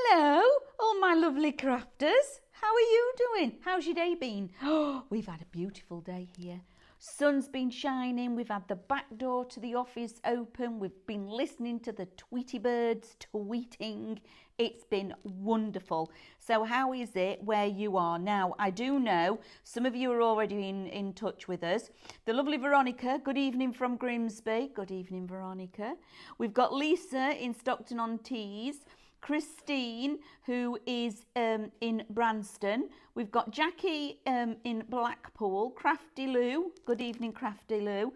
Hello, all my lovely crafters. How are you doing? How's your day been? Oh, we've had a beautiful day here. Sun's been shining. We've had the back door to the office open. We've been listening to the Tweety birds tweeting. It's been wonderful. So how is it where you are now? I do know some of you are already in touch with us. The lovely Veronica, good evening from Grimsby. Good evening, Veronica. We've got Lisa in Stockton-on-Tees. Christine, who is in Branston. We've got Jackie in Blackpool. Crafty Lou. Good evening, Crafty Lou.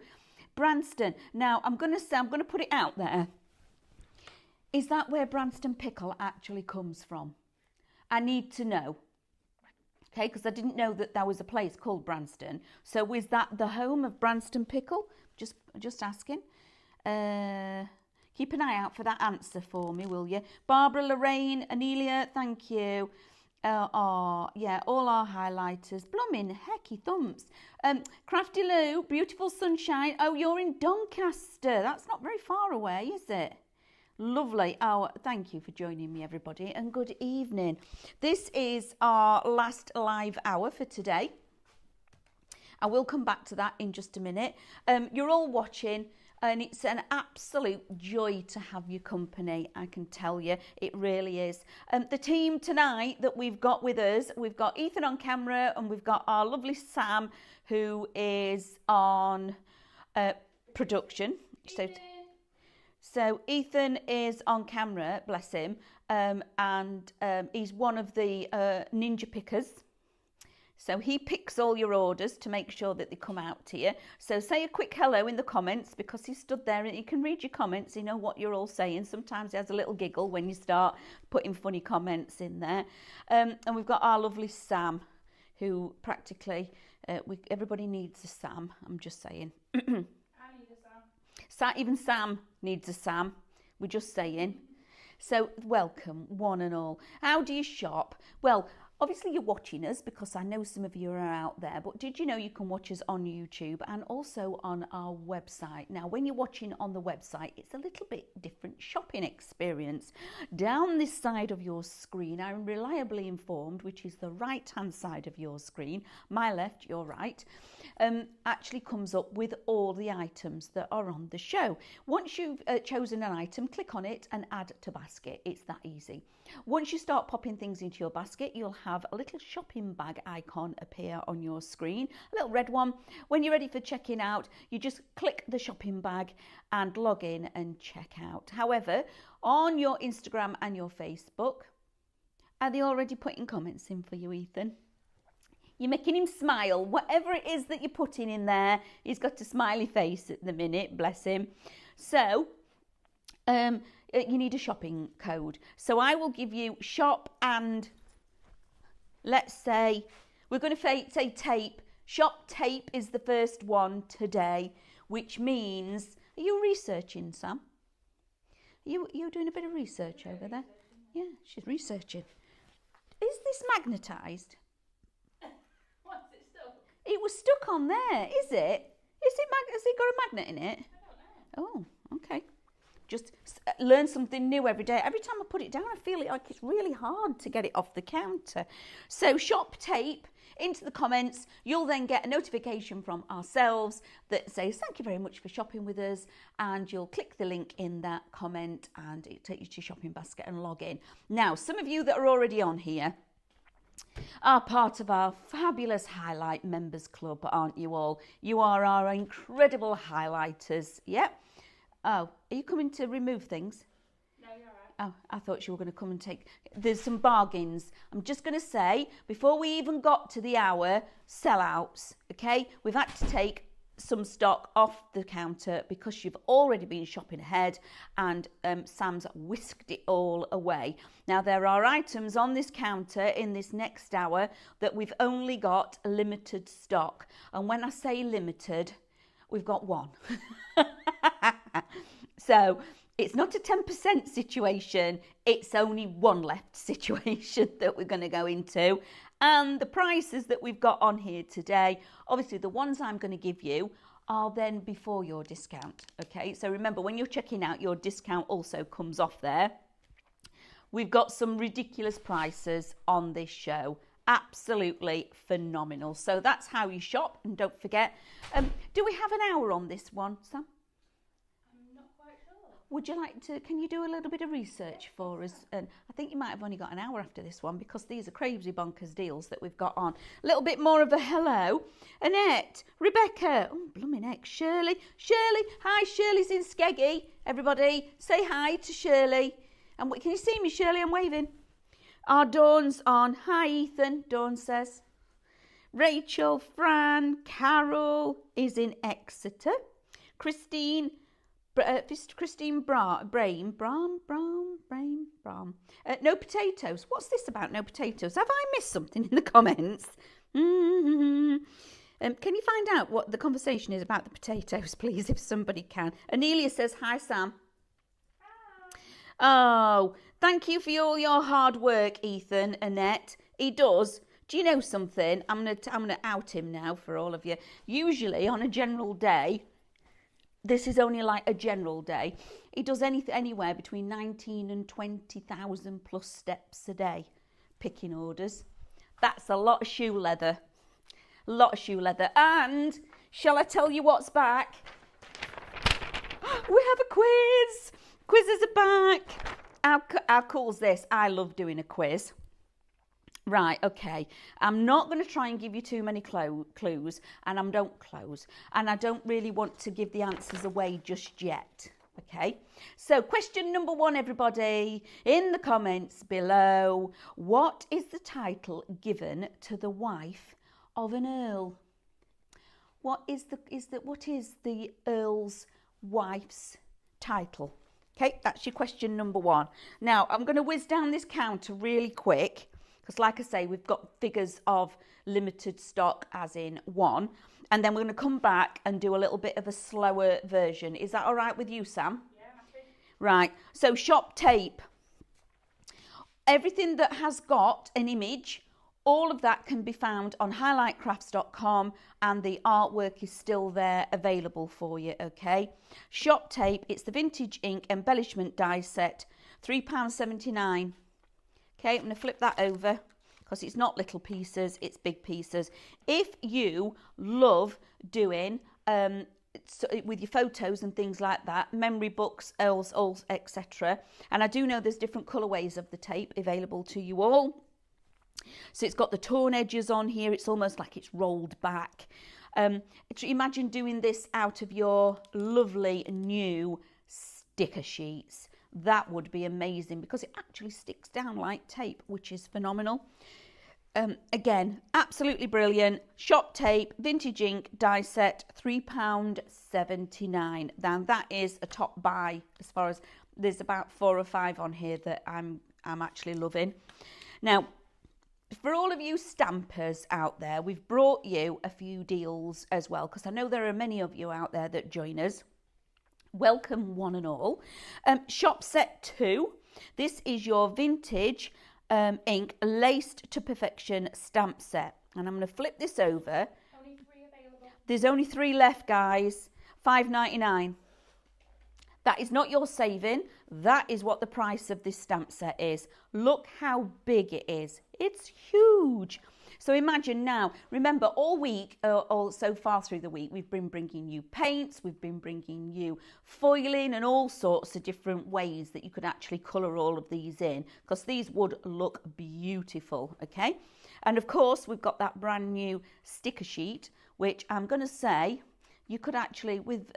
Branston. Now, I'm going to put it out there. Is that where Branston Pickle actually comes from? I need to know. Okay, because I didn't know that there was a place called Branston. So is that the home of Branston Pickle? Just asking. Keep an eye out for that answer for me, will you? Barbara, Lorraine, Anelia, thank you. Yeah, all our highlighters. Blooming hecky thumps. Crafty Lou, beautiful sunshine. Oh, you're in Doncaster. That's not very far away, is it? Lovely. Oh, thank you for joining me, everybody, and good evening. This is our last live hour for today. I will come back to that in just a minute. You're all watching. And it's an absolute joy to have your company, I can tell you. It really is. The team tonight that we've got with us, we've got Ethan on camera and we've got our lovely Sam who is on production. So Ethan is on camera, bless him, and he's one of the ninja pickers. So he picks all your orders to make sure that they come out to you. So say a quick hello in the comments because he stood there and he can read your comments. He know what you're all saying. Sometimes he has a little giggle when you start putting funny comments in there. And we've got our lovely Sam, who practically, everybody needs a Sam. I'm just saying. I need a Sam. Even Sam needs a Sam. We're just saying. So welcome, one and all. How do you shop? Well, obviously you're watching us because I know some of you are out there, but did you know you can watch us on YouTube and also on our website? Now, when you're watching on the website, it's a little bit different shopping experience. Down this side of your screen, I'm reliably informed, which is the right-hand side of your screen, my left, your right, actually comes up with all the items that are on the show. Once you've chosen an item, click on it and add to basket. It's that easy. Once you start popping things into your basket, you'll have a little shopping bag icon appear on your screen, a little red one. When you're ready for checking out, you just click the shopping bag and log in and check out. However, on your Instagram and your Facebook, are they already putting comments in for you, Ethan? You're making him smile. Whatever it is that you're putting in there, he's got a smiley face at the minute, bless him. So, you need a shopping code. So I will give you shop and, let's say, we're going to say tape. Shop tape is the first one today, which means, are you researching, Sam? You're doing a bit of research over there? Yeah, she's researching. Is this magnetised? What's it stuck? It was stuck on there, is it? Has it got a magnet in it? I don't know. Oh, okay. Just learn something new every day. Every time I put it down, I feel like it's really hard to get it off the counter. So shop tape into the comments. You'll then get a notification from ourselves that says, thank you very much for shopping with us. And you'll click the link in that comment and it'll take you to your shopping basket and log in. Now, some of you that are already on here are part of our fabulous Highlight Members Club, aren't you all? You are our incredible highlighters. Yep. Oh, are you coming to remove things? No, you're all right. Oh, I thought you were going to come and take... There's some bargains. I'm just going to say, before we even got to the hour, sellouts, okay? We've had to take some stock off the counter because you've already been shopping ahead and Sam's whisked it all away. Now, there are items on this counter in this next hour that we've only got limited stock. And when I say limited, we've got one. So it's not a 10% situation, it's only one left situation that we're going to go into. And the prices that we've got on here today, obviously the ones I'm going to give you are then before your discount. Okay, so remember when you're checking out, your discount also comes off there. We've got some ridiculous prices on this show. Absolutely phenomenal. So that's how you shop. And don't forget, do we have an hour on this one, Sam? I'm not quite sure. Would you like to, can you do a little bit of research for us? And I think you might have only got an hour after this one because these are crazy bonkers deals that we've got on. A little bit more of a hello. Annette, Rebecca, oh, blooming heck, Shirley. Shirley, hi, Shirley's in Skeggy. Everybody, say hi to Shirley. And can you see me, Shirley? I'm waving. Our Dawn's on. Hi, Ethan, Dawn says. Rachel, Fran, Carol is in Exeter. Christine Brahm. No potatoes. What's this about no potatoes? Have I missed something in the comments? Can you find out what the conversation is about the potatoes, please, if somebody can? Anelia says, hi, Sam. Oh, thank you for all your hard work, Ethan, Annette. He does. Do you know something? I'm gonna out him now for all of you. Usually on a general day, this is only like a general day, he does anywhere between 19 and 20,000 plus steps a day, picking orders. That's a lot of shoe leather. A lot of shoe leather. And shall I tell you what's back? We have a quiz. Quizzes are back. How cool's this? I love doing a quiz. Right, okay. I'm not going to try and give you too many clues, and I don't really want to give the answers away just yet. Okay, so question number 1, everybody, in the comments below. What is the title given to the wife of an earl? What is the earl's wife's title? Okay, that's your question number 1. Now, I'm going to whiz down this counter really quick because, like I say, we've got figures of limited stock as in 1. And then we're going to come back and do a little bit of a slower version. Is that all right with you, Sam? Yeah, happy. Right, so shop tape. Everything that has got an image, all of that can be found on highlightcrafts.com, and the artwork is still there available for you, okay? Shop tape, it's the vintage ink embellishment die set, £3.79. Okay, I'm going to flip that over because it's not little pieces, it's big pieces. If you love doing with your photos and things like that, memory books, Earls, etc. And I do know there's different colourways of the tape available to you all. So it's got the torn edges on here. It's almost like it's rolled back. Imagine doing this out of your lovely new sticker sheets. That would be amazing because it actually sticks down like tape, which is phenomenal. Again, absolutely brilliant. Shop tape, vintage ink, die set, £3.79. Now that is a top buy as far as there's about 4 or 5 on here that I'm actually loving. Now, for all of you stampers out there, we've brought you a few deals as well because I know there are many of you out there that join us. Welcome one and all. Shop set 2. This is your vintage ink laced to perfection stamp set. And I'm going to flip this over. Only 3 available. There's only 3 left, guys. £5.99. That is not your saving. That is what the price of this stamp set is. Look how big it is. It's huge. So imagine now, remember all week, or so far through the week, we've been bringing you paints, we've been bringing you foiling and all sorts of different ways that you could actually colour all of these in, because these would look beautiful, okay? And of course, we've got that brand new sticker sheet, which I'm going to say, you could actually, with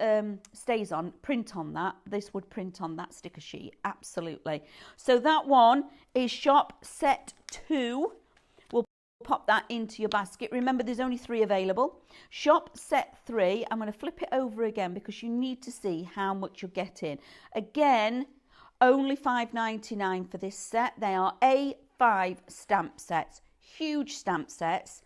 stays on, print on that. This would print on that sticker sheet, absolutely. So that one is shop set 2. Pop that into your basket. Remember, there's only 3 available. Shop set 3. I'm going to flip it over again because you need to see how much you're getting. Again, only £5.99 for this set. They are A5 stamp sets. Huge stamp sets.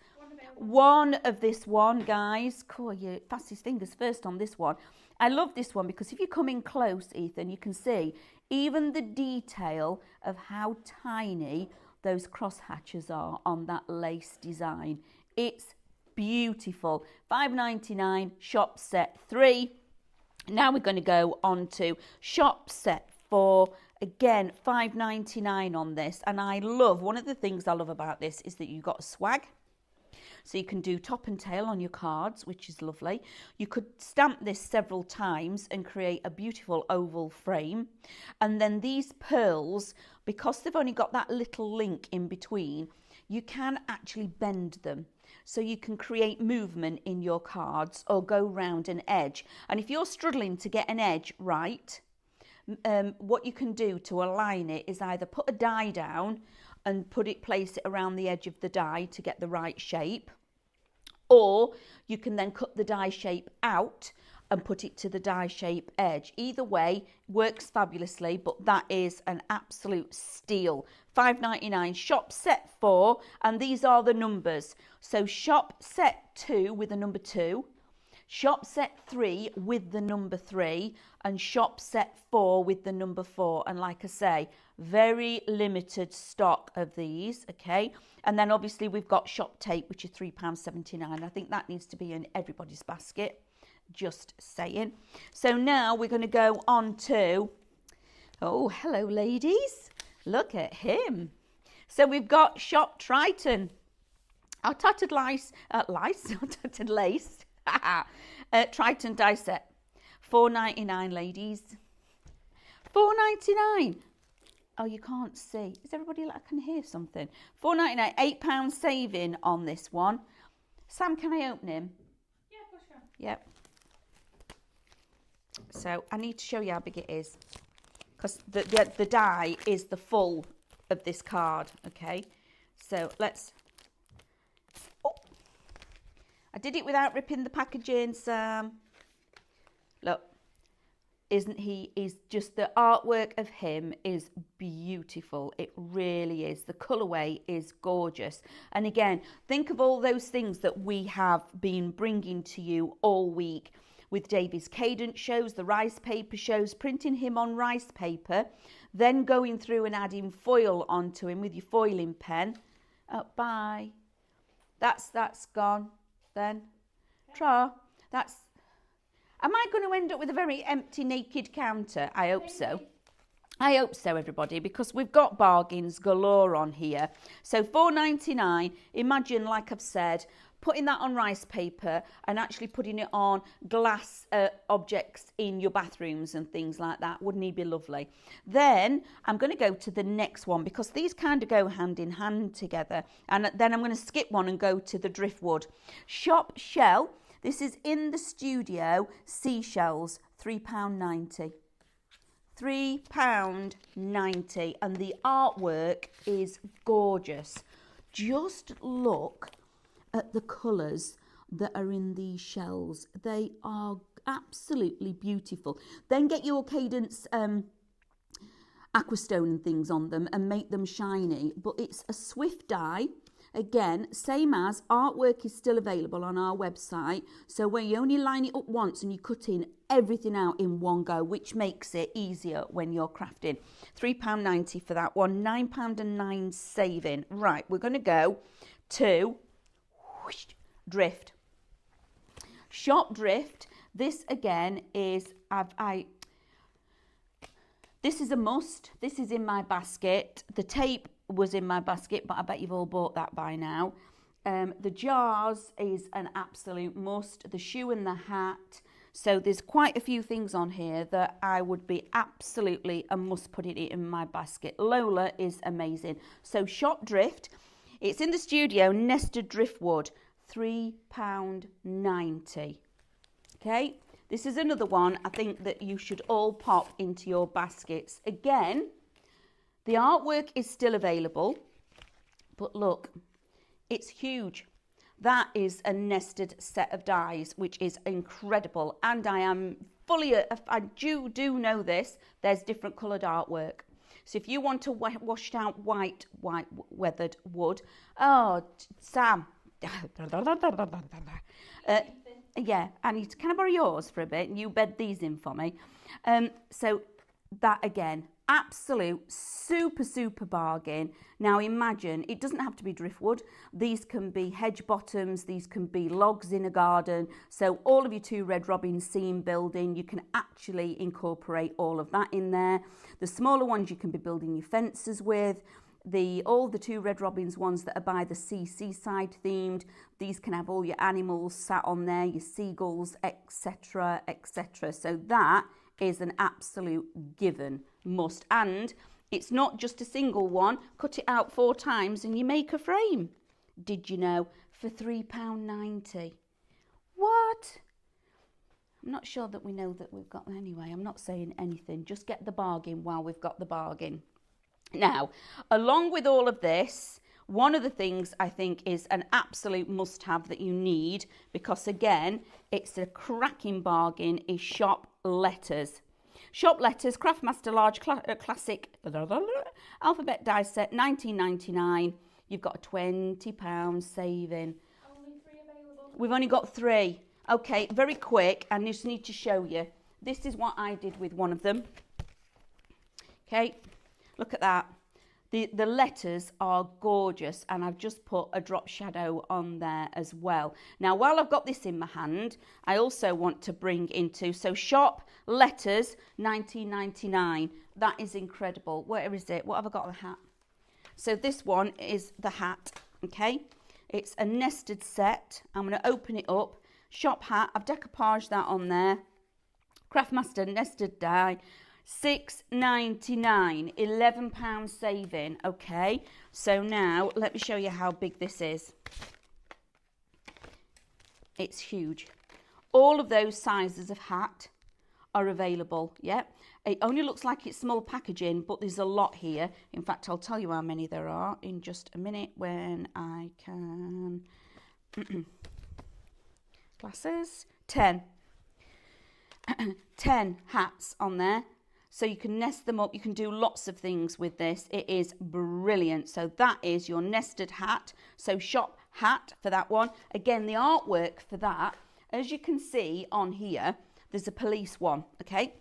One of this one, guys. Cool, you fastest fingers first on this one. I love this one because if you come in close, Ethan, you can see even the detail of how tiny those cross hatches are on that lace design. It's beautiful. £5.99, shop set 3. Now we're going to go on to shop set 4. Again, £5.99 on this. And I love, one of the things I love about this is that you've got swag. So you can do top and tail on your cards, which is lovely. You could stamp this several times and create a beautiful oval frame. And then these pearls, because they've only got that little link in between, you can actually bend them. So you can create movement in your cards or go round an edge. And if you're struggling to get an edge right, what you can do to align it is either put a die down and place it around the edge of the die to get the right shape, or you can then cut the die shape out and put it to the die shape edge. Either way works fabulously, but that is an absolute steal. £5.99, shop set 4, and these are the numbers. So shop set 2 with the number 2, shop set 3 with the number 3, and shop set 4 with the number 4. And like I say, very limited stock of these, okay? And then obviously we've got shop tape, which is £3.79. I think that needs to be in everybody's basket, just saying. So now we're going to go on to, oh, hello ladies, look at him. So we've got shop Triton, our tattered lace, tattered lace, Triton die set, £4.99 ladies, £4.99. Oh, you can't see. Is everybody like, I can hear something. £4.99, £8 saving on this one. Sam, can I open him? Yeah, of course you can. Yep. So I need to show you how big it is, because the die is the full of this card, okay? So let's, oh, I did it without ripping the packaging, Sam. Look, isn't he, is just, the artwork of him is beautiful. It really is. The colourway is gorgeous. And again, think of all those things that we have been bringing to you all week with Davy's cadence shows, the rice paper shows, printing him on rice paper, then going through and adding foil onto him with your foiling pen. Oh, bye. That's gone then. Tra, that's, am I going to end up with a very empty, naked counter? I hope so. I hope so, everybody, because we've got bargains galore on here. So £4.99, imagine, like I've said, putting that on rice paper and actually putting it on glass objects in your bathrooms and things like that. Wouldn't it be lovely? Then I'm going to go to the next one, because these kind of go hand in hand together. And then I'm going to skip one and go to the driftwood. Shop Shell. This is in the studio, seashells, £3.90. £3.90, and the artwork is gorgeous. Just look at the colours that are in these shells. They are absolutely beautiful. Then get your Cadence Aquastone and things on them and make them shiny. But it's a Swift die. Again, same as artwork is still available on our website. So where you only line it up once and you cut in everything out in one go, which makes it easier when you're crafting. £3.90 for that one, £9.09 saving. Right, we're going to go to Drift. Shop Drift. This again is, this is a must. This is in my basket. The tape was in my basket, but I bet you've all bought that by now. The jars is an absolute must. The shoe and the hat. So there's quite a few things on here that I would be absolutely a must put it in my basket. Lola is amazing. So Shop Drift. It's in the studio, nested driftwood, £3.90. Okay, this is another one I think that you should all pop into your baskets. Again, the artwork is still available, but look, it's huge. That is a nested set of dies, which is incredible. And I am fully, I do know this, there's different coloured artwork. So if you want a washed out white weathered wood, oh, Sam, yeah, I need to, can I borrow yours for a bit? And you bed these in for me. So that again, absolute super bargain. Now imagine, it doesn't have to be driftwood. These can be hedge bottoms, these can be logs in a garden. So all of your two Red Robin seam building, you can actually incorporate all of that in there. The smaller ones you can be building your fences with. All the two Red Robins ones that are by the seaside themed, these can have all your animals sat on there, your seagulls, etc, etc. So that is an absolute given must. And it's not just a single one. Cut it out 4 times and you make a frame. Did you know? For £3.90. What? I'm not sure that we know that we've got, anyway, I'm not saying anything. Just get the bargain while we've got the bargain. Now, along with all of this, one of the things I think is an absolute must-have that you need, because again, it's a cracking bargain, is shop letters. Shop letters, Craftmaster Large Classic Alphabet Die Set, £19.99. You've got a £20 saving. Only 3 available. We've only got 3. Okay, very quick, I just need to show you. This is what I did with one of them. Okay, look at that. The letters are gorgeous, and I've just put a drop shadow on there as well. Now, while I've got this in my hand, I also want to bring into, so shop letters, £19.99. That is incredible. Where is it? What have I got? The hat. So this one is the hat, okay? It's a nested set. I'm going to open it up. Shop hat. I've decoupaged that on there. Craftmaster nested die. £6.99, £11 saving. Okay, so now let me show you how big this is. It's huge. All of those sizes of hat are available. Yeah, it only looks like it's small packaging, but there's a lot here. In fact, I'll tell you how many there are in just a minute when I can. Glasses. 10 hats on there. So you can nest them up. You can do lots of things with this. It is brilliant. So that is your nested hat. So shop hat for that one. Again, the artwork for that, as you can see on here, there's a police one, okay?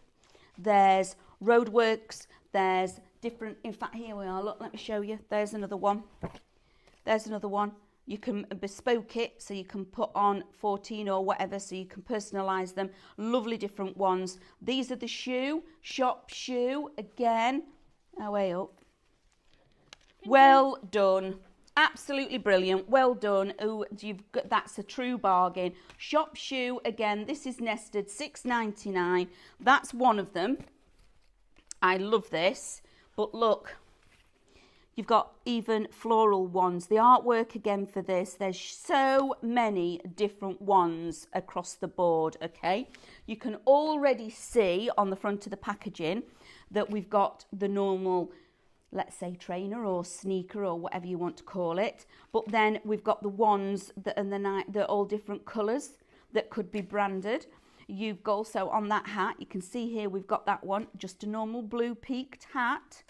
There's roadworks. There's different, in fact, here we are. Look, let me show you. There's another one. There's another one. You can bespoke it, so you can put on 14 or whatever, so you can personalise them. Lovely different ones. These are the shoe, shop shoe, again. Oh, way up. Well done. Absolutely brilliant. Well done. Oh, you've got, that's a true bargain. Shop shoe, again, this is nested, £6.99. That's one of them. I love this, but look. You've got even floral ones. The artwork again for this, there's so many different ones across the board, okay? You can already see on the front of the packaging that we've got the normal, let's say, trainer or sneaker or whatever you want to call it. But then we've got the ones that are they're all different colours that could be branded. You've got also on that hat, you can see here we've got that one, just a normal blue peaked hat,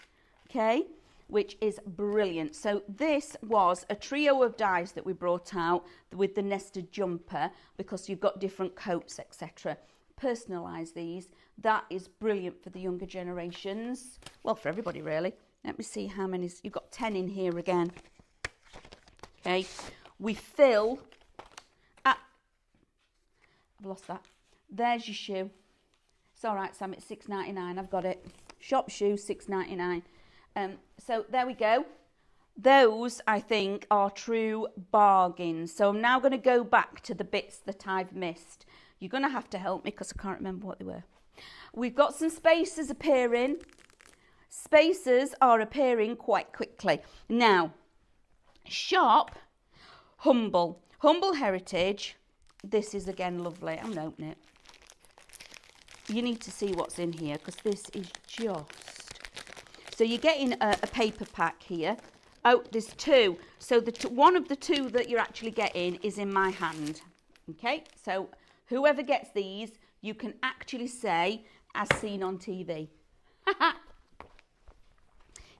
okay? Which is brilliant. So this was a trio of dies that we brought out with the nested jumper, because you've got different coats, etc. Personalise these. That is brilliant for the younger generations. Well, for everybody really. Let me see how many. You've got 10 in here again. Okay. We fill. I've lost that. There's your shoe. It's all right, Sam. It's £6.99. I've got it. Shop shoe, £6.99. So there we go. Those, I think, are true bargains. So I'm now going to go back to the bits that I've missed. You're going to have to help me because I can't remember what they were. We've got some spacers appearing. Spacers are appearing quite quickly. Now, shop Humble. Humble Heritage. This is, again, lovely. I'm going to open it. You need to see what's in here because this is just... So you're getting a paper pack here. Oh, there's 2. So one of the 2 that you're actually getting is in my hand. Okay, so whoever gets these, you can actually say, as seen on TV.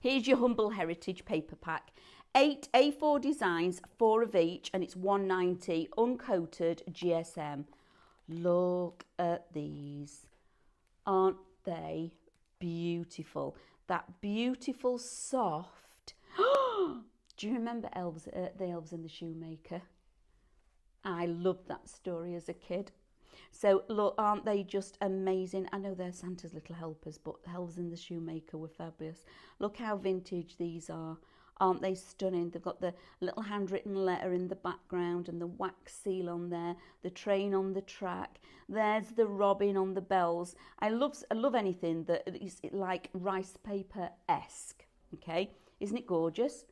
Here's your Humble Heritage paper pack. 8 A4 designs, 4 of each, and it's £1.90, uncoated GSM. Look at these. Aren't they beautiful. That beautiful soft. Do you remember the Elves and the Shoemaker? I loved that story as a kid. So look, aren't they just amazing? I know they're Santa's little helpers, but Elves and the Shoemaker were fabulous. Look how vintage these are. Aren't they stunning? They've got the little handwritten letter in the background and the wax seal on there, the train on the track. There's the robin on the bells. I love anything that is like rice paper-esque, okay? Isn't it gorgeous?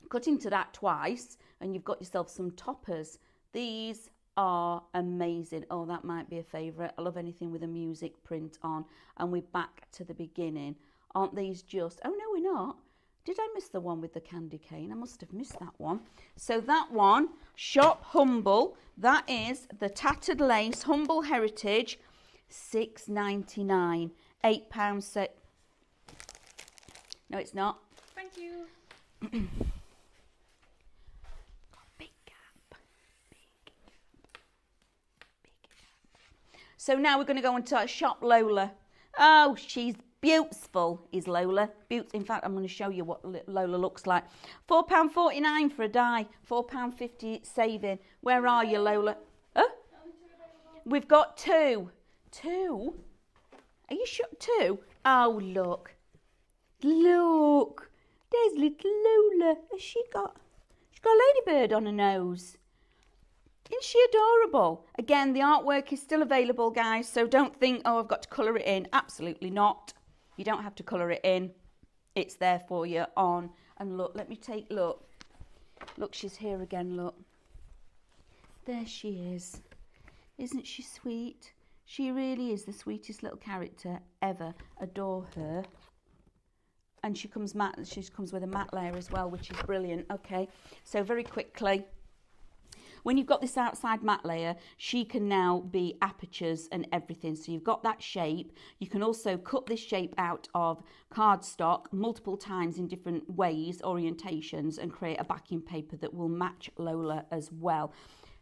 Cut into that twice and you've got yourself some toppers. These are amazing. Oh, that might be a favourite. I love anything with a music print on. And we're back to the beginning. Aren't these just... Oh, no, we're not. Did I miss the one with the candy cane? I must have missed that one. So that one, Shop Humble, that is the tattered lace, Humble Heritage, £6.99, £8 set. No, it's not. Thank you. Big gap. So now we're going to go into Shop Lola. Oh, she's beautiful, is Lola. In fact, I'm going to show you what Lola looks like. £4.49 for a die, £4.50 saving. Where are you, Lola? Huh? We've got two. Two? Are you sure? Two? Oh, look. Look. There's little Lola. She's got a ladybird on her nose. Isn't she adorable? Again, the artwork is still available, guys, so don't think, oh, I've got to colour it in. Absolutely not. You don't have to colour it in. It's there for you on. And look, let me take, look. Look, she's here again, look. There she is. Isn't she sweet? She really is the sweetest little character ever. Adore her. And she comes with a matte layer as well, which is brilliant. Okay, so very quickly. When you've got this outside matte layer, she can now be apertures and everything. So you've got that shape. You can also cut this shape out of cardstock multiple times in different ways, orientations, and create a backing paper that will match Lola as well.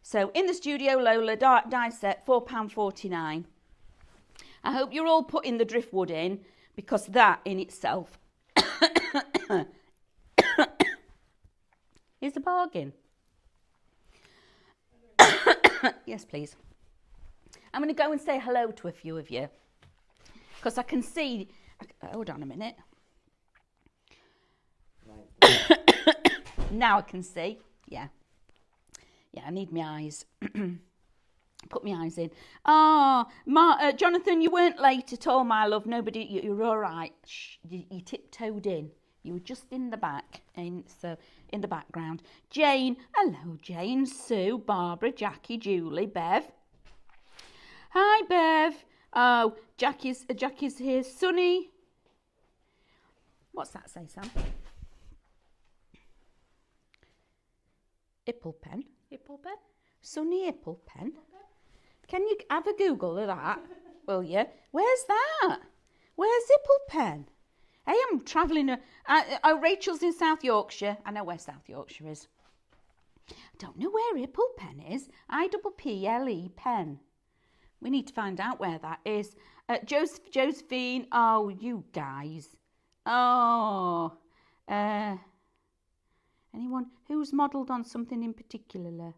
So in the studio, Lola die set, £4.49. I hope you're all putting the driftwood in, because that in itself is a bargain. Yes, please. I'm going to go and say hello to a few of you, because I can see... Hold on a minute. Now I can see. Yeah, I need my eyes. Put my eyes in. Oh, Jonathan, you weren't late at all, my love. Nobody, you're all right. Shh, you tiptoed in. You were just in the back, in the background. Jane, hello, Jane. Sue, Barbara, Jackie, Julie, Bev. Hi, Bev. Oh, Jackie's here. Sunny. What's that say, Sam? Ipplepen. Ipplepen. Sunny Ipplepen. Can you have a Google of that? Will you? Where's that? Where's Ipplepen? Hey, I'm travelling. Rachel's in South Yorkshire. I know where South Yorkshire is. I don't know where Ipplepen is. Ipple pen. We need to find out where that is. Josephine. Oh, you guys. Oh. Anyone who's modelled on something in particular?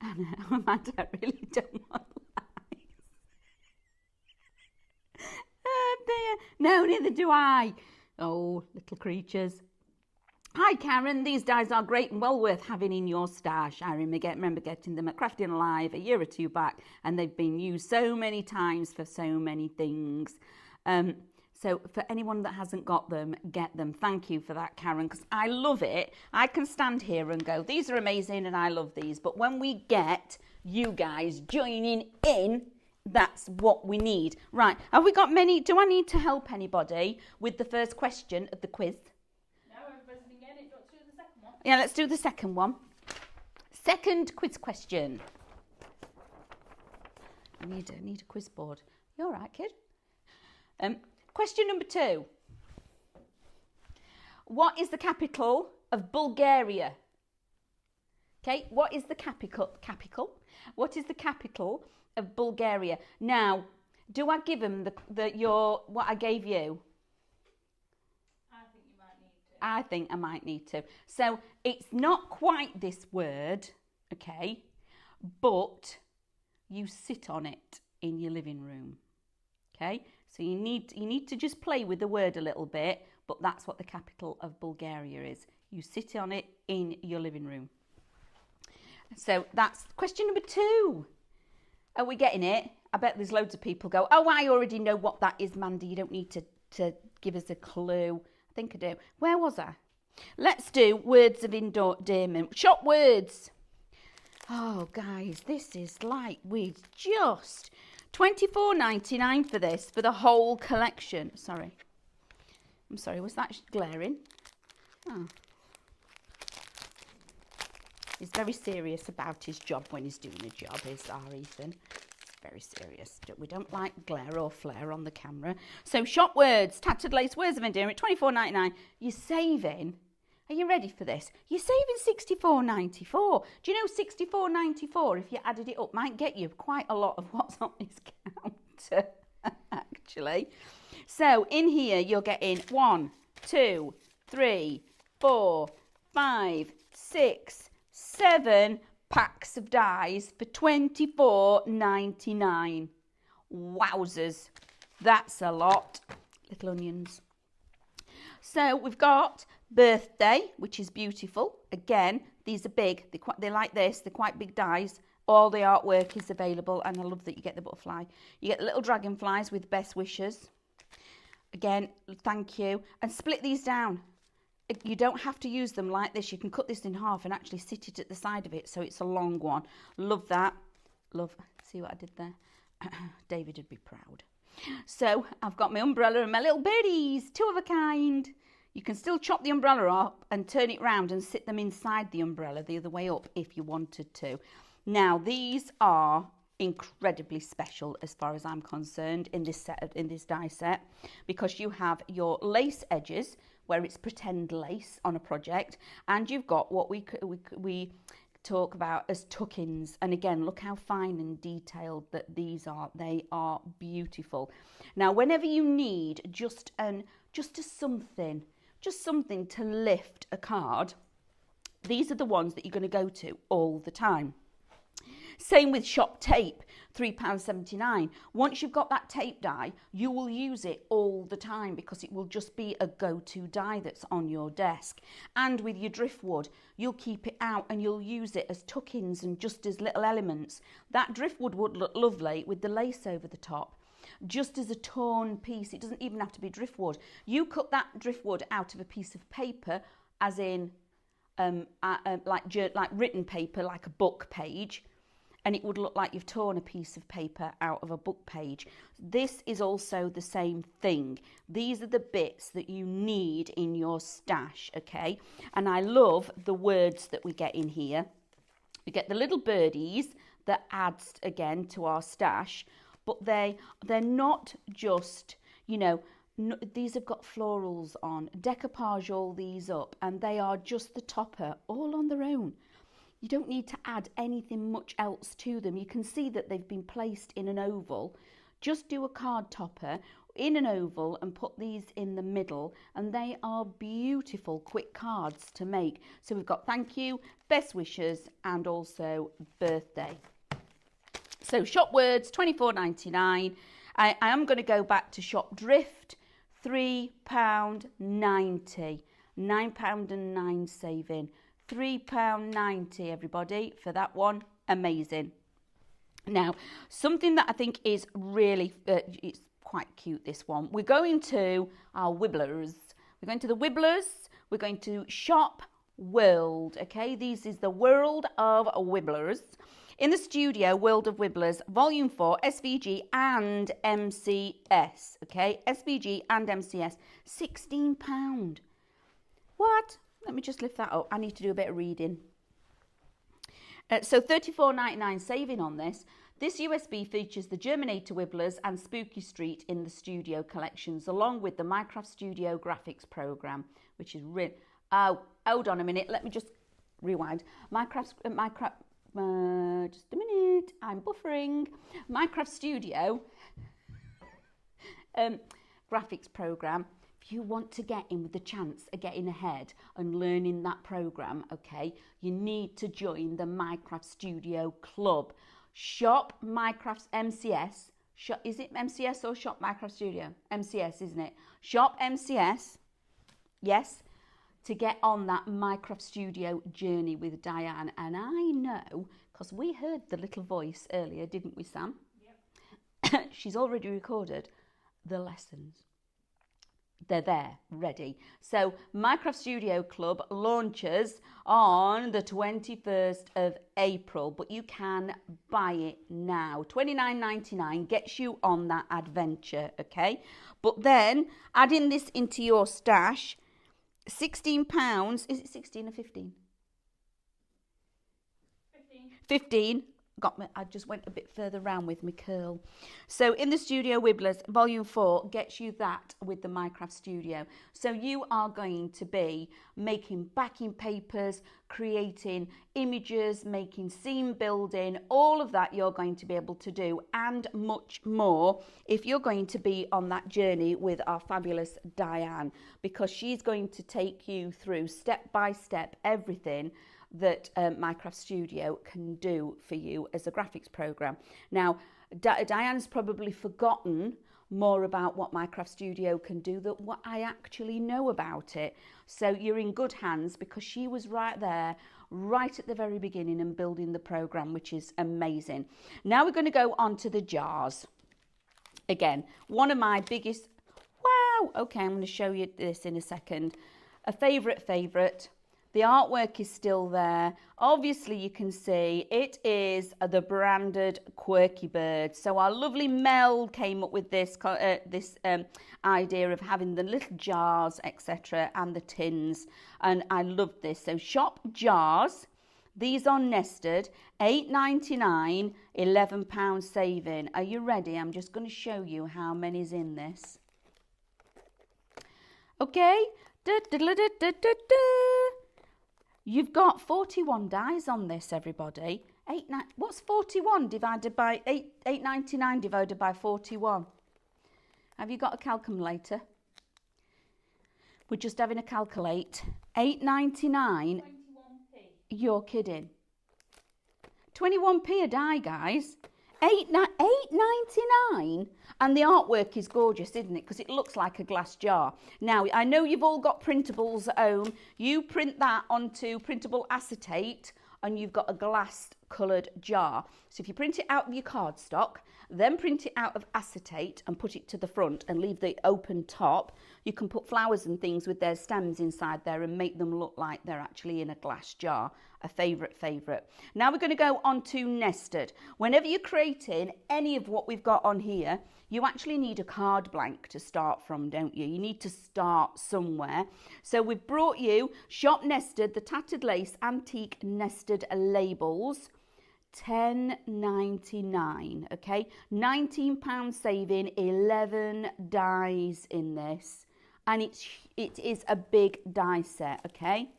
Anna, Amanda, I really don't want lies. Oh dear. No, neither do I. Oh, little creatures. Hi, Karen. These dies are great and well worth having in your stash. I remember getting them at Crafting Alive a year or two back, and they've been used so many times for so many things. So for anyone that hasn't got them, get them. Thank you for that, Karen, because I love it. I can stand here and go, these are amazing and I love these. But when we get you guys joining in, that's what we need. Right, have we got many? Do I need to help anybody with the first question of the quiz? No, everybody's been getting it. Let's do the second one. Yeah, let's do the second one. Second quiz question. I need a quiz board. You all right, kid? Question number 2. What is the capital of Bulgaria? Okay, what is the capital? What is the capital of Bulgaria? Now, Do I give them what I gave you? I think you might need to. I think I might need to. So it's not quite this word, okay, but you sit on it in your living room, okay? So you need to just play with the word a little bit, but that's what the capital of Bulgaria is. You sit on it in your living room. So that's question number 2. Are we getting it? I bet there's loads of people go, oh, I already know what that is, Mandy. You don't need to give us a clue. I think I do. Where was I? Let's do words of endearment. Shop words. Oh, guys, this is like with just $24.99 for this, for the whole collection. Sorry. I'm sorry, was that glaring? Oh. He's very serious about his job when he's doing a job, is our Ethan. Very serious. We don't like glare or flare on the camera. So shop words, tattered lace, words of endearment, $24.99. You're saving. Are you ready for this? You're saving $64.94. Do you know $64.94, if you added it up, might get you quite a lot of what's on this counter, actually. So in here, you're getting 1, 2, 3, 4, 5, 6, 7 packs of dies for $24.99. Wowzers. That's a lot. Little onions. So we've got birthday, which is beautiful. Again, these are big. They're like this. They're quite big dies. All the artwork is available, and I love that you get the butterfly. You get the little dragonflies with best wishes. Again, thank you. And split these down. You don't have to use them like this. You can cut this in half and actually sit it at the side of it, so it's a long one. Love that. Love. See what I did there? David would be proud. So I've got my umbrella and my little birdies, 2 of a kind. You can still chop the umbrella up and turn it round and sit them inside the umbrella the other way up if you wanted to. Now, these are incredibly special as far as I'm concerned in this die set, because you have your lace edges where it's pretend lace on a project, and you've got what we talk about as tuck-ins. And again, look how fine and detailed that these are. They are beautiful. Now, whenever you need just something to lift a card, these are the ones that you're going to go to all the time. Same with shop tape, £3.79. Once you've got that tape die, you will use it all the time because it will just be a go-to die that's on your desk. And with your driftwood, you'll keep it out and you'll use it as tuck-ins and just as little elements. That driftwood would look lovely with the lace over the top. Just as a torn piece, it doesn't even have to be driftwood. You cut that driftwood out of a piece of paper, as in like written paper, like a book page, and it would look like you've torn a piece of paper out of a book page. This is also the same thing. These are the bits that you need in your stash, okay? And I love the words that we get in here. We get the little birdies that adds again to our stash, but they're not just, you know, these have got florals on. Decoupage all these up, and they are just the topper all on their own. You don't need to add anything much else to them. You can see that they've been placed in an oval. Just do a card topper in an oval and put these in the middle, and they are beautiful quick cards to make. So we've got thank you, best wishes, and also birthday. So shop words, £24.99. I am going to go back to shop drift, £3.90. £9.09 saving. £3.90, everybody, for that one. Amazing. Now, something that I think is really, it's quite cute, this one. We're going to our Wibblers. We're going to the Wibblers. We're going to Shop World, okay? This is the World of Wibblers. In the studio, World of Wibblers, Volume 4, SVG and MCS, okay? SVG and MCS, £16. What? Let me just lift that up. I need to do a bit of reading. So $34.99 saving on this. This USB features the Germinator Wibblers and Spooky Street in the studio collections, along with the Minecraft Studio graphics program, which is really... Oh, hold on a minute. Let me just rewind. Minecraft, just a minute. I'm buffering. Minecraft Studio graphics program, if you want to get in with the chance of getting ahead and learning that program, okay, you need to join the Minecraft Studio Club. Shop Minecraft MCS. Is it MCS or Shop Minecraft Studio? MCS, isn't it? Shop MCS. Yes. To get on that Minecraft Studio journey with Diane. And I know, because we heard the little voice earlier, didn't we, Sam? Yep. She's already recorded the lessons. They're there, ready. So Minecraft Studio Club launches on the 21st of April, but you can buy it now. $29.99 gets you on that adventure, okay? But then, adding this into your stash, £16, is it 16 or 15? 15. I just went a bit further round with my curl. So in the Studio Wibblers, Volume 4 gets you that with the Minecraft Studio. So you are going to be making backing papers, creating images, making scene building, all of that you're going to be able to do, and much more if you're going to be on that journey with our fabulous Diane, because she's going to take you through step by step everything that Minecraft Studio can do for you as a graphics program. Now, Diane's probably forgotten more about what Minecraft Studio can do than what I actually know about it. So you're in good hands, because she was right there, right at the very beginning and building the program, which is amazing. Now we're going to go on to the jars. Again, one of my biggest, wow, okay, I'm going to show you this in a second. A favourite. The artwork is still there. Obviously, you can see it is the branded Quirky Bird. So our lovely Mel came up with this idea of having the little jars, etc., and the tins. And I love this. So shop jars. These are nested. $8.99, £11 saving. Are you ready? I'm just going to show you how many's in this. Okay. You've got 41 dies on this, everybody. What's 41 divided by 8.99 divided by 41? Have you got a calculator? We're just having a calculate. 8.99. 21p. You're kidding. 21p a die, guys. 8.99, and the artwork is gorgeous, isn't it? Because it looks like a glass jar. Now, I know you've all got printables at home. You print that onto printable acetate, and you've got a glass coloured jar. So if you print it out of your cardstock, then print it out of acetate and put it to the front and leave the open top, you can put flowers and things with their stems inside there and make them look like they're actually in a glass jar. A favourite. Now we're going to go on to nested. Whenever you're creating any of what we've got on here, you actually need a card blank to start from, don't you? You need to start somewhere. So we've brought you Shop Nested, the tattered lace antique nested labels. $10.99, okay? £19 saving, 11 dies in this. And it is a big die set, okay?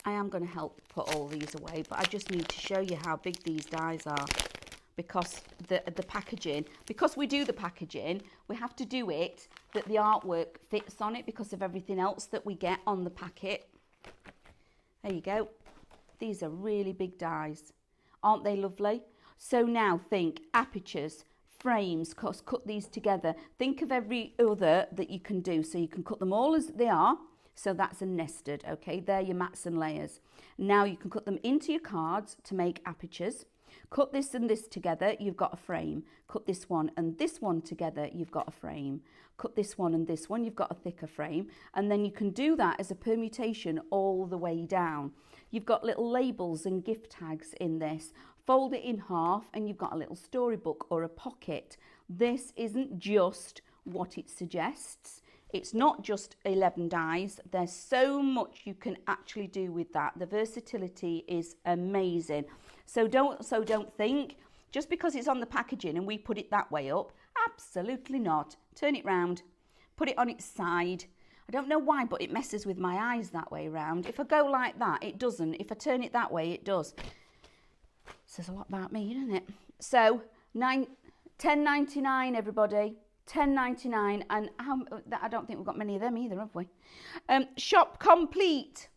I am going to help put all these away, but I just need to show you how big these dies are, because the packaging, because we do the packaging, we have to do it that the artwork fits on it because of everything else that we get on the packet. There you go. These are really big dies. Aren't they lovely? So now think apertures, frames, cut these together. Think of every other that you can do. So you can cut them all as they are. So that's a nested, okay? They're your mats and layers. Now you can cut them into your cards to make apertures. Cut this and this together, you've got a frame. Cut this one and this one together, you've got a frame. Cut this one and this one, you've got a thicker frame. And then you can do that as a permutation all the way down. You've got little labels and gift tags in this. Fold it in half and you've got a little storybook or a pocket. This isn't just what it suggests. It's not just 11 dies. There's so much you can actually do with that. The versatility is amazing. So don't think just because it's on the packaging and we put it that way up. Absolutely not. Turn it round. Put it on its side. I don't know why, but it messes with my eyes that way round. If I go like that, it doesn't. If I turn it that way, it does. Says a lot about me, doesn't it? So $10.99, everybody. 10.99, and I don't think we've got many of them either, have we? Shop complete.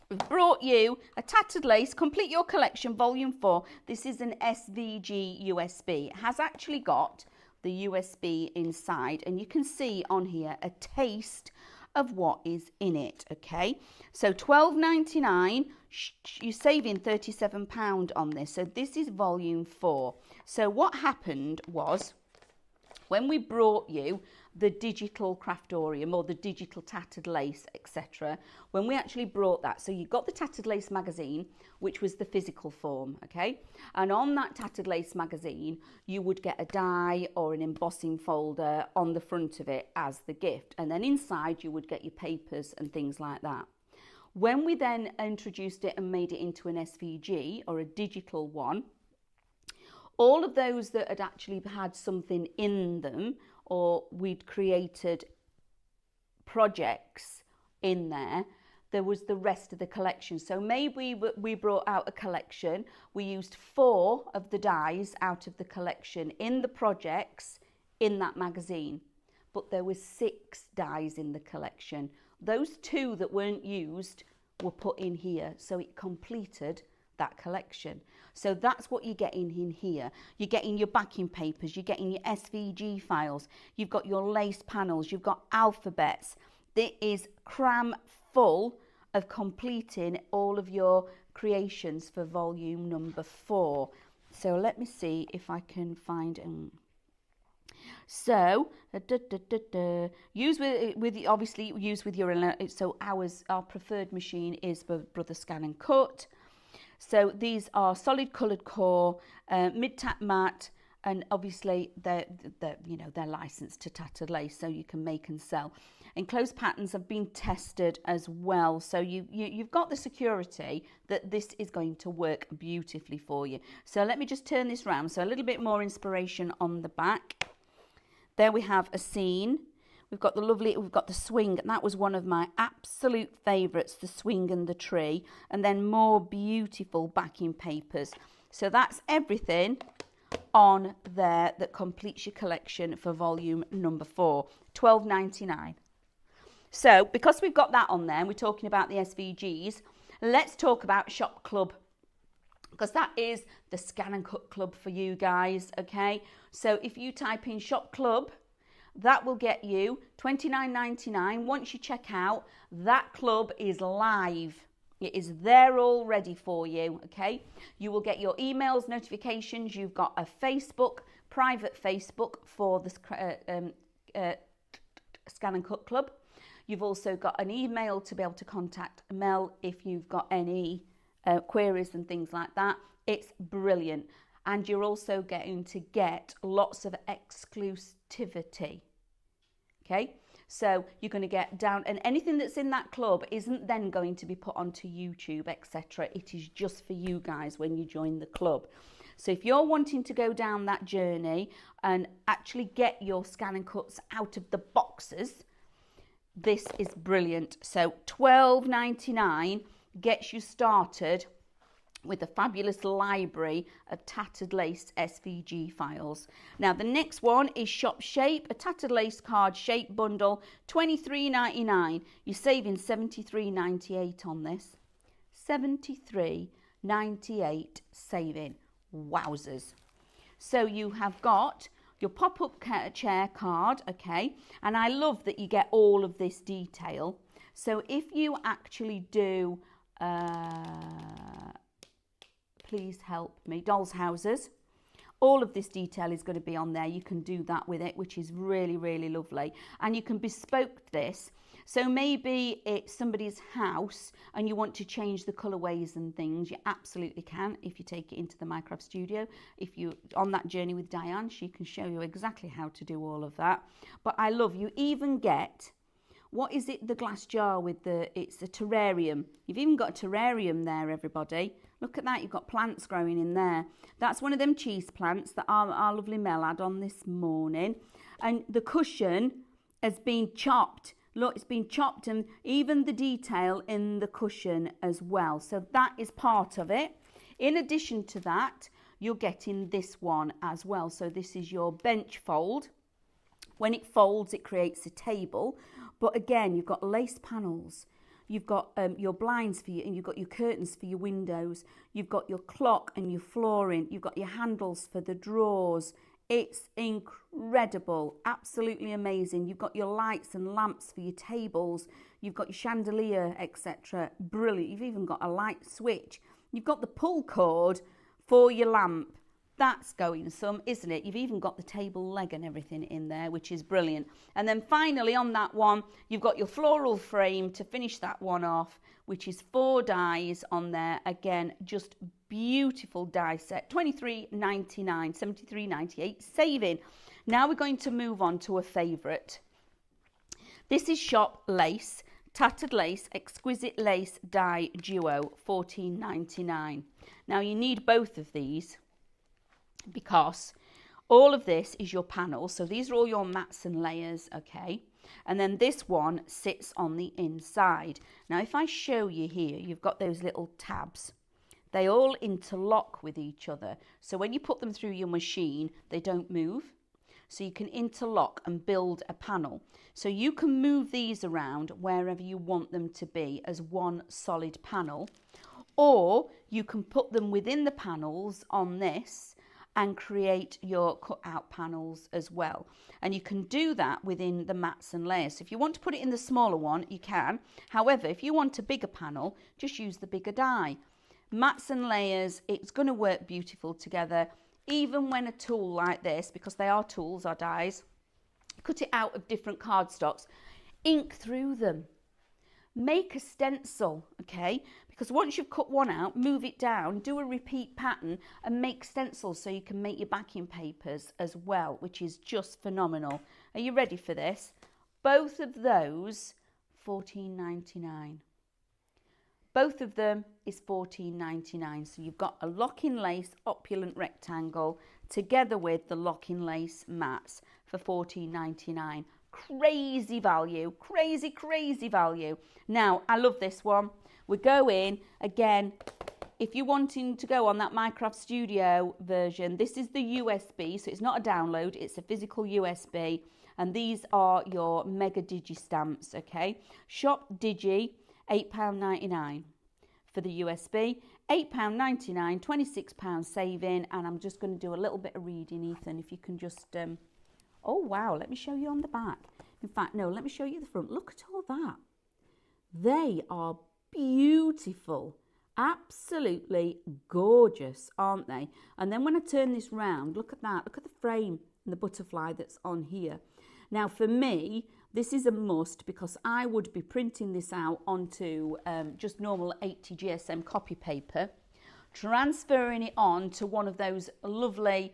We've brought you a Tattered Lace, Complete Your Collection, Volume 4. This is an SVG USB. It has actually got the USB inside, and you can see on here a taste of what is in it, okay? So £12.99, you're saving £37 on this. So this is Volume 4. So what happened was, when we brought you the digital Craftorium or the digital Tattered Lace, etc., when we actually brought that, so you got the Tattered Lace magazine, which was the physical form, okay? And on that Tattered Lace magazine, you would get a die or an embossing folder on the front of it as the gift. And then inside, you would get your papers and things like that. When we then introduced it and made it into an SVG or a digital one, all of those that had actually had something in them, or we'd created projects in there, there was the rest of the collection. So maybe we brought out a collection, we used 4 of the dies out of the collection in the projects in that magazine, but there was 6 dies in the collection. Those 2 that weren't used were put in here, so it completed that collection. So that's what you're getting in here. You're getting your backing papers, you're getting your SVG files, you've got your lace panels, you've got alphabets. It is cram full of completing all of your creations for volume number 4. So let me see if I can find so use with obviously use with your, so our preferred machine is Brother Scan and Cut. So these are solid coloured core, mid-tap matte, and obviously they're licensed to Tattered Lace, so you can make and sell. Enclosed patterns have been tested as well, so you've got the security that this is going to work beautifully for you. So let me just turn this round, so a little bit more inspiration on the back. There we have a scene. We've got the swing, and that was one of my absolute favourites, the swing and the tree, and then more beautiful backing papers. So that's everything on there that completes your collection for volume number 4, £12.99. So because we've got that on there, and we're talking about the SVGs, let's talk about Shop Club, because that is the Scan and Cut Club for you guys, okay? So if you type in Shop Club, that will get you $29.99. Once you check out, that club is live. It is there all ready for you, okay? You will get your emails, notifications. You've got a Facebook, private Facebook for the Scan and Cut Club. You've also got an email to be able to contact Mel if you've got any queries and things like that. It's brilliant. And you're also going to get lots of exclusivity. Okay, so you're going to get down, and anything that's in that club isn't then going to be put onto YouTube, etc. It is just for you guys when you join the club. So if you're wanting to go down that journey and actually get your Scan and Cuts out of the boxes, this is brilliant. So £12.99 gets you started with a fabulous library of Tattered Lace SVG files. Now the next one is Shop Shape, a Tattered Lace card shape bundle, $23.99. You're saving $73.98 on this. $73.98 saving. Wowzers. So you have got your pop-up chair card, okay, and I love that you get all of this detail. So if you actually do Please Help Me, Dolls Houses, all of this detail is going to be on there. You can do that with it, which is really, really lovely. And you can bespoke this. So maybe it's somebody's house and you want to change the colourways and things. You absolutely can if you take it into the Minecraft Studio. If you're on that journey with Diane, she can show you exactly how to do all of that. But I love, you even get, what is it, the glass jar with it's a terrarium. You've even got a terrarium there, everybody. Look at that, you've got plants growing in there. That's one of them cheese plants that our lovely Mel had on this morning. And the cushion has been chopped. Look, it's been chopped, and even the detail in the cushion as well. So that is part of it. In addition to that, you're getting this one as well. So this is your bench fold. When it folds, it creates a table. But again, you've got lace panels. You've got your blinds for you, and you've got your curtains for your windows. You've got your clock and your flooring. You've got your handles for the drawers. It's incredible, absolutely amazing. You've got your lights and lamps for your tables. You've got your chandelier, etc. Brilliant. You've even got a light switch. You've got the pull cord for your lamp. That's going some, isn't it? You've even got the table leg and everything in there, which is brilliant. And then finally on that one, you've got your floral frame to finish that one off, which is 4 dies on there. Again, just beautiful die set. $23.99, $73.98 saving. Now we're going to move on to a favourite. This is Shop Lace, Tattered Lace, Exquisite Lace Die Duo, $14.99. Now you need both of these, because all of this is your panel. So these are all your mats and layers, okay? And then this one sits on the inside. Now, if I show you here, you've got those little tabs. They all interlock with each other. So when you put them through your machine, they don't move. So you can interlock and build a panel. So you can move these around wherever you want them to be as one solid panel. Or you can put them within the panels on this and create your cut-out panels as well. And you can do that within the mats and layers. So if you want to put it in the smaller one, you can. However, if you want a bigger panel, just use the bigger die. Mats and layers, it's going to work beautiful together. Even when a tool like this, because they are tools, are dies, cut it out of different cardstocks, ink through them. Make a stencil, okay? Because once you've cut one out, move it down, do a repeat pattern and make stencils so you can make your backing papers as well, which is just phenomenal. Are you ready for this? Both of those, $14.99. Both of them is $14.99. So you've got a lock-in lace opulent rectangle together with the lock-in lace mats for $14.99. Crazy value, crazy value. Now, I love this one. We go in, again, if you're wanting to go on that Minecraft Studio version, this is the USB, so it's not a download, it's a physical USB, and these are your Mega Digi stamps, okay? Shop Digi, £8.99 for the USB, £8.99, £26 saving, and I'm just going to do a little bit of reading, Ethan, if you can just... Oh, wow, let me show you on the back. In fact, no, let me show you the front. Look at all that. They are beautiful. Absolutely gorgeous, aren't they? And then when I turn this round, look at that. Look at the frame and the butterfly that's on here. Now, for me, this is a must because I would be printing this out onto just normal 80 GSM copy paper, transferring it on to one of those lovely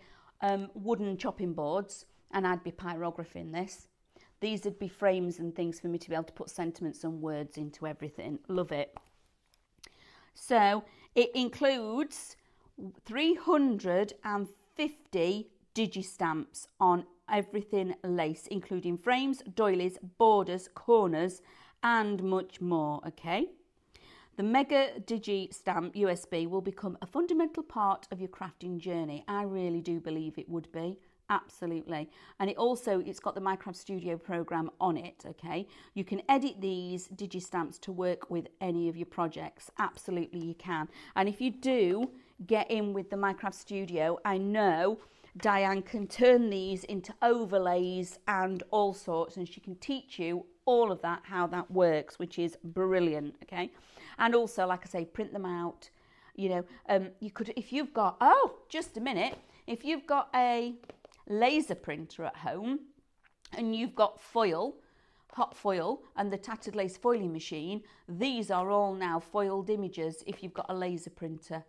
wooden chopping boards, and I'd be pyrographing this. These would be frames and things for me to be able to put sentiments and words into everything. Love it. So it includes 350 digi-stamps on everything lace, including frames, doilies, borders, corners, and much more, okay? The Mega Digi Stamp USB will become a fundamental part of your crafting journey. I really do believe it would be. Absolutely. And it's got the Minecraft Studio program on it, okay? You can edit these digi-stamps to work with any of your projects. Absolutely you can. And if you do get in with the Minecraft Studio, I know Diane can turn these into overlays and all sorts, and she can teach you all of that, how that works, which is brilliant, okay? And also, like I say, print them out. You know, you could, if you've got, oh, just a minute, if you've got a laser printer at home and you've got foil, hot foil, and the tattered lace foiling machine, these are all now foiled images if you've got a laser printer.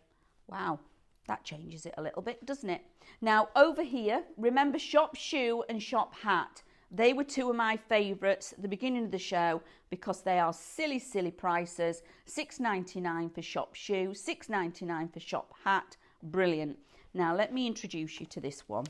Wow, that changes it a little bit, doesn't it? Now over here, remember Shop Shoe and Shop Hat. They were two of my favourites at the beginning of the show because they are silly prices. $6.99 for Shop Shoe, $6.99 for Shop Hat. Brilliant. Now let me introduce you to this one.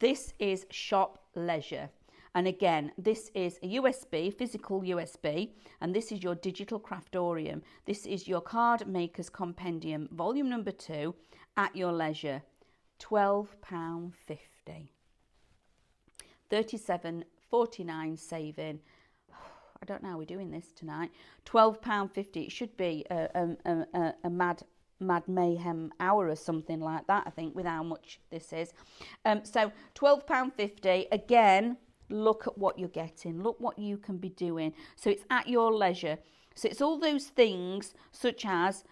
This is Shop Leisure. And again, this is a USB, physical USB, and this is your digital craftorium. This is your Card Maker's Compendium, volume number 2, at your leisure. £12.50. £37.49 saving. I don't know how we're doing this tonight. £12.50. It should be a mad mayhem hour or something like that, I think, with how much this is. So £12.50. Again, look at what you're getting. Look what you can be doing. So it's at your leisure. So it's all those things such as,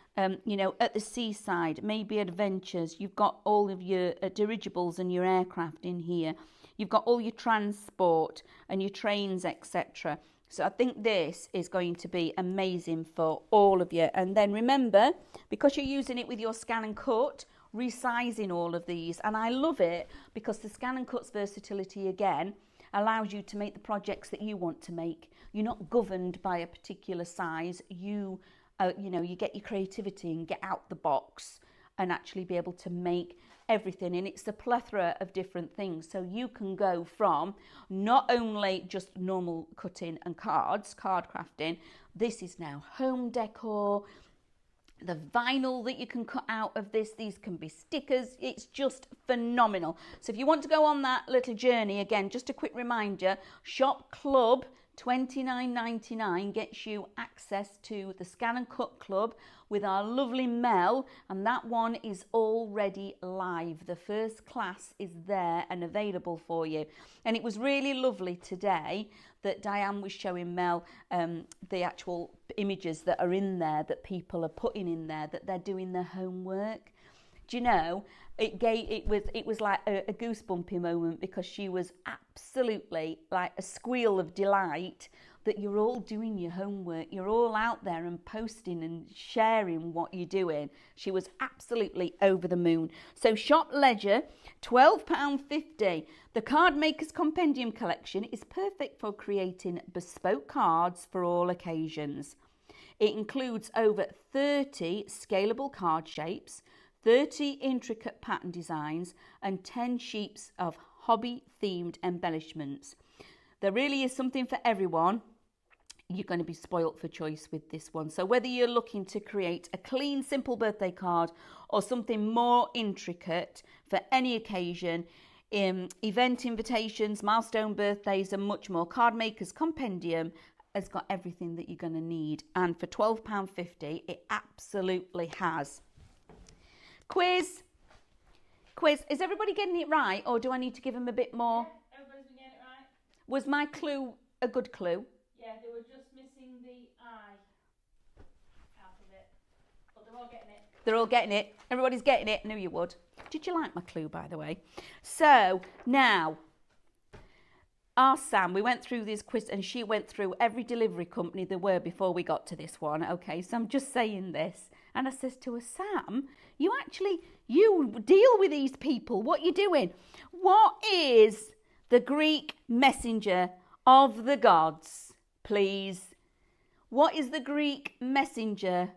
you know, at the seaside, maybe adventures. You've got all of your dirigibles and your aircraft in here. You've got all your transport and your trains, etc. So I think this is going to be amazing for all of you. And then remember, because you're using it with your Scan and Cut, resizing all of these. And I love it because the Scan and Cut's versatility, again, allows you to make the projects that you want to make. You're not governed by a particular size. You know, you get your creativity and get out the box and actually be able to make everything. And it's a plethora of different things. So you can go from not only just normal cutting and card crafting, this is now home decor. The vinyl that you can cut out of this, these can be stickers. It's just phenomenal. So if you want to go on that little journey, again, just a quick reminder, Shop Club $29.99 gets you access to the Scan and Cut Club with our lovely Mel, and that one is already live. The first class is there and available for you. And it was really lovely today that Diane was showing Mel the actual images that are in there, that people are putting in there, that they're doing their homework. Do you know, it was like a goosebumpy moment, because she was absolutely like a squeal of delight that you're all doing your homework. You're all out there and posting and sharing what you're doing. She was absolutely over the moon. So Shop Ledger, £12.50. The Card Makers Compendium collection is perfect for creating bespoke cards for all occasions. It includes over 30 scalable card shapes, 30 intricate pattern designs, and 10 sheets of hobby-themed embellishments. There really is something for everyone. You're going to be spoilt for choice with this one. So whether you're looking to create a clean, simple birthday card or something more intricate for any occasion, event invitations, milestone birthdays, and much more, Card Makers Compendium has got everything that you're going to need. And for £12.50, it absolutely has. Quiz. Is everybody getting it right, or do I need to give them a bit more? Yeah, everybody's been getting it right. Was my clue a good clue? Yeah, they were just missing the I out of it. But they're all getting it. They're all getting it. Everybody's getting it. I knew you would. Did you like my clue, by the way? So now, our Sam, we went through this quiz, and she went through every delivery company there were before we got to this one. Okay, so I'm just saying this. And I says to her, Sam, you deal with these people. What you doing? What is the Greek messenger of the gods, please? What is the Greek messenger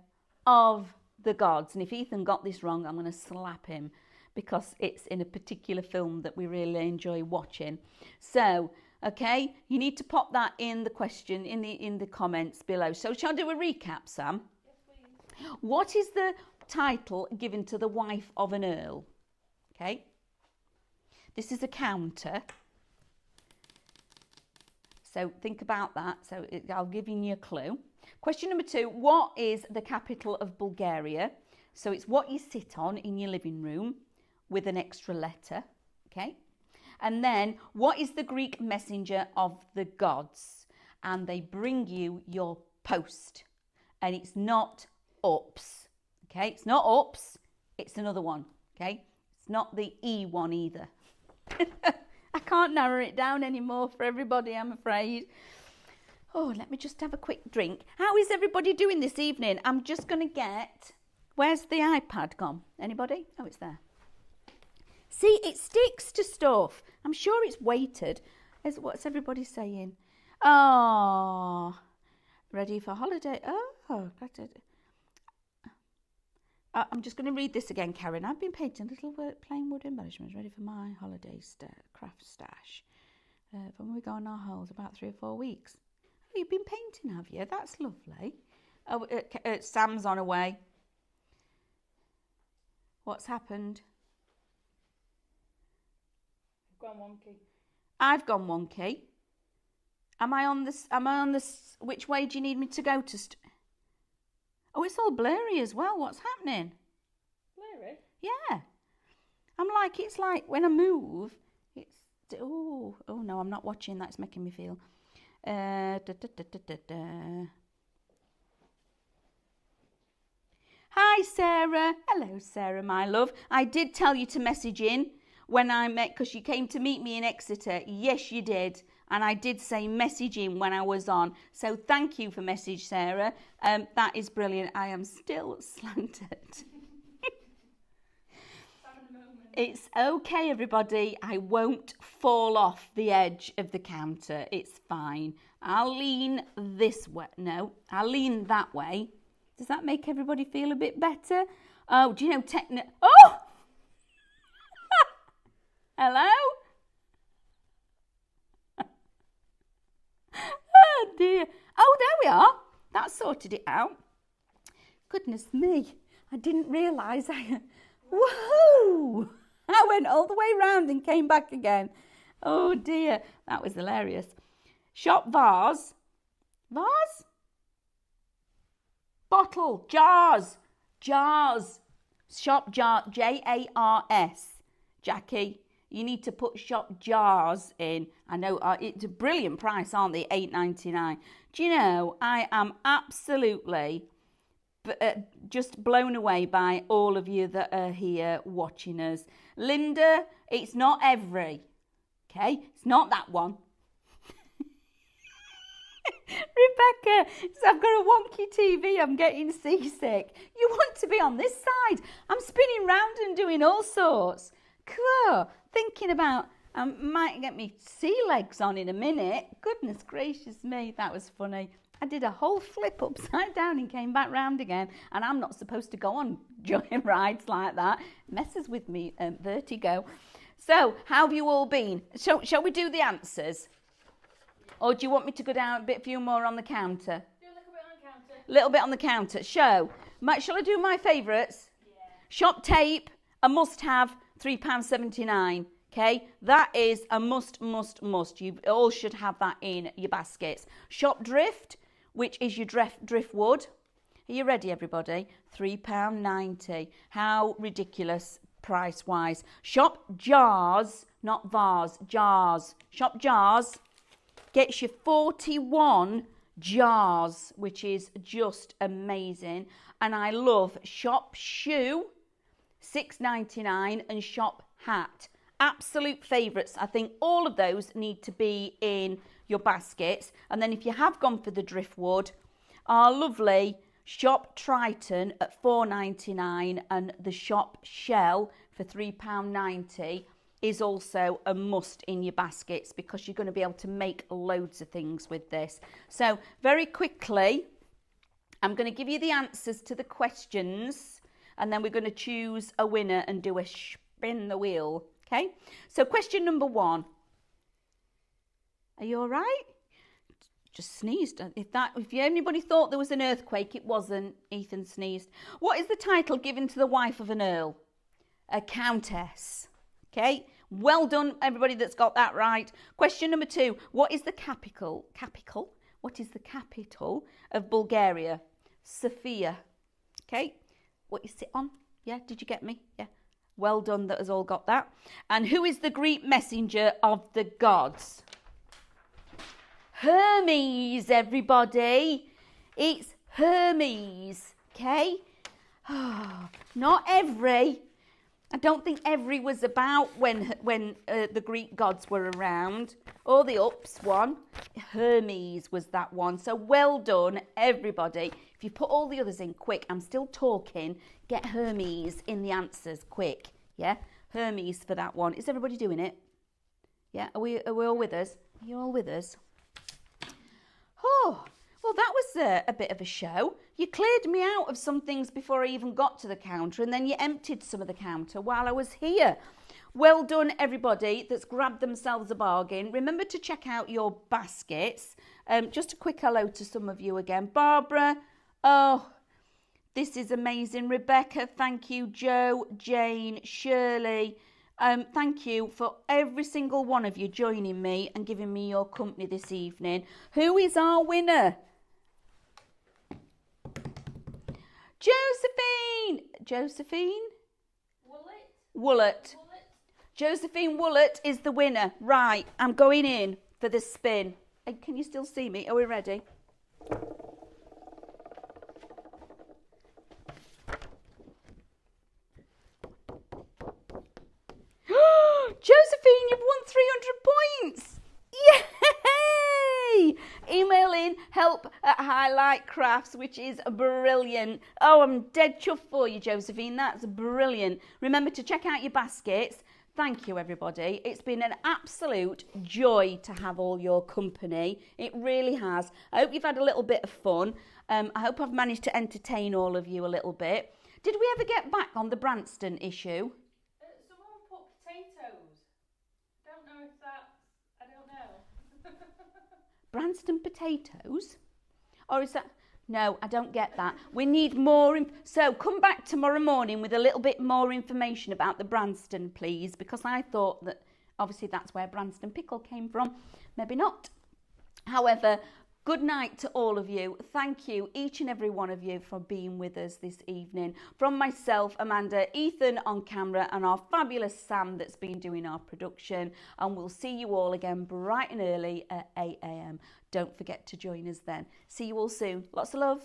of the gods? And if Ethan got this wrong, I'm going to slap him, because it's in a particular film that we really enjoy watching. So, okay, you need to pop that in the question, in the comments below. So shall I do a recap, Sam? Yes, please. What is the title given to the wife of an earl? Okay. This is a counter. So think about that. So I'll give you a clue. Question number 2, what is the capital of Bulgaria? So it's what you sit on in your living room with an extra letter. Okay. And then, what is the Greek messenger of the gods? And they bring you your post. And it's not ups. Okay, it's not ups. It's another one. Okay, it's not the E one either. I can't narrow it down anymore for everybody, I'm afraid. Oh, let me just have a quick drink. How is everybody doing this evening? I'm just going to get... Where's the iPad gone? Anybody? Oh, it's there. See, it sticks to stuff. I'm sure it's weighted. What's everybody saying? Oh, ready for holiday. Oh, I'm just going to read this again, Karen. I've been painting little plain wood embellishments ready for my holiday craft stash. When we go on our holes, about 3 or 4 weeks. Oh, you've been painting, have you? That's lovely. Oh, Sam's on her way. What's happened? Gone wonky. I've gone wonky. Am I on this? Which way do you need me to go to? Oh, it's all blurry as well. What's happening? Blurry? Yeah. It's like when I move, it's, oh no, I'm not watching. That's making me feel. Hi, Sarah. Hello, Sarah, my love. I did tell you to message in when I met, because you came to meet me in Exeter. Yes, you did. And I did say message in when I was on. So thank you for message, Sarah. That is brilliant. I am still slanted. It's okay, everybody. I won't fall off the edge of the counter. It's fine. I'll lean this way. No, I'll lean that way. Does that make everybody feel a bit better? Oh, do you know Oh! Hello? Oh, dear. Oh, there we are. That sorted it out. Goodness me. I didn't realise Whoa! I went all the way round and came back again. Oh dear, that was hilarious. Shop vase. Vase? Bottle. Jars. Jars. Shop jar. Jars. Jackie, you need to put shop jars in. I know it's a brilliant price, aren't they? $8.99. Do you know, I am absolutely just blown away by all of you that are here watching us. Linda, it's not every. Okay? It's not that one. Rebecca, so I've got a wonky TV. I'm getting seasick. You want to be on this side. I'm spinning round and doing all sorts. Cool. Thinking about, I might get me sea legs on in a minute. Goodness gracious me, that was funny. I did a whole flip upside down and came back round again, and I'm not supposed to go on joint rides like that. Messes with me vertigo. So, how have you all been? Shall we do the answers? Or do you want me to go down a few more on the counter? Do a little bit on the counter. Little bit on the counter. Shall I do my favourites? Yeah. Shop tape, a must-have, £3.79. Okay, that is a must. You all should have that in your baskets. Shop drift, which is your driftwood. Are you ready, everybody? £3.90. How ridiculous price-wise. Shop jars, not vase, jars. Shop jars gets you 41 jars, which is just amazing. And I love shop shoe, $6.99, and shop hat. Absolute favourites. I think all of those need to be in your baskets. And then if you have gone for the driftwood, our lovely shop Triton at $4.99 and the shop shell for £3.90 is also a must in your baskets, because you're going to be able to make loads of things with this. So very quickly, I'm going to give you the answers to the questions, and then we're going to choose a winner and do a spin the wheel. Okay, so question number 1. Are you all right? Just sneezed. If anybody thought there was an earthquake, it wasn't. Ethan sneezed. What is the title given to the wife of an earl? A countess. Okay, well done, everybody that's got that right. Question number 2. What is the capital? What is the capital of Bulgaria? Sofia. Okay, what is it on? Yeah, did you get me? Yeah. Well done, that has all got that. And who is the Greek messenger of the gods? Hermes, everybody. It's Hermes, okay? Not every. I don't think every was about when the Greek gods were around. Or the ups one. Hermes was that one. So well done, everybody. If you put all the others in quick, I'm still talking. Get Hermes in the answers quick. Yeah? Hermes for that one. Is everybody doing it? Yeah? Are we all with us? Are you all with us? Oh, well, that was a bit of a show. You cleared me out of some things before I even got to the counter, and then you emptied some of the counter while I was here. Well done, everybody that's grabbed themselves a bargain. Remember to check out your baskets. Just a quick hello to some of you again. Barbara, oh, this is amazing. Rebecca, thank you. Jo, Jane, Shirley, Thank you for every single one of you joining me and giving me your company this evening. Who is our winner? Josephine! Josephine? Woolett. Josephine Woolett is the winner. Right, I'm going in for the spin. Can you still see me? Are we ready? Josephine, you've won 300 points. Yay! Email in help@Highlight Crafts, which is brilliant. Oh, I'm dead chuffed for you, Josephine. That's brilliant. Remember to check out your baskets. Thank you, everybody. It's been an absolute joy to have all your company. It really has. I hope you've had a little bit of fun. I hope I've managed to entertain all of you a little bit. Did we ever get back on the Branston issue? Someone put potatoes. Don't know if that's... I don't know. Branston potatoes? Or is that... No, I don't get that. We need more... So come back tomorrow morning with a little bit more information about the Branston, please, because I thought that obviously that's where Branston pickle came from. Maybe not. However, good night to all of you. Thank you, each and every one of you, for being with us this evening. From myself, Amanda, Ethan on camera, and our fabulous Sam that's been doing our production. And we'll see you all again bright and early at 8 a.m. Don't forget to join us then. See you all soon. Lots of love.